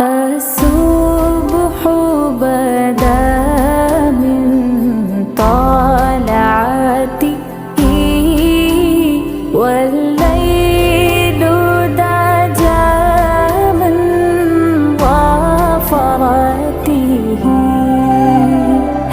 الصبح بدا من طلعته والليل دجى من ظفرته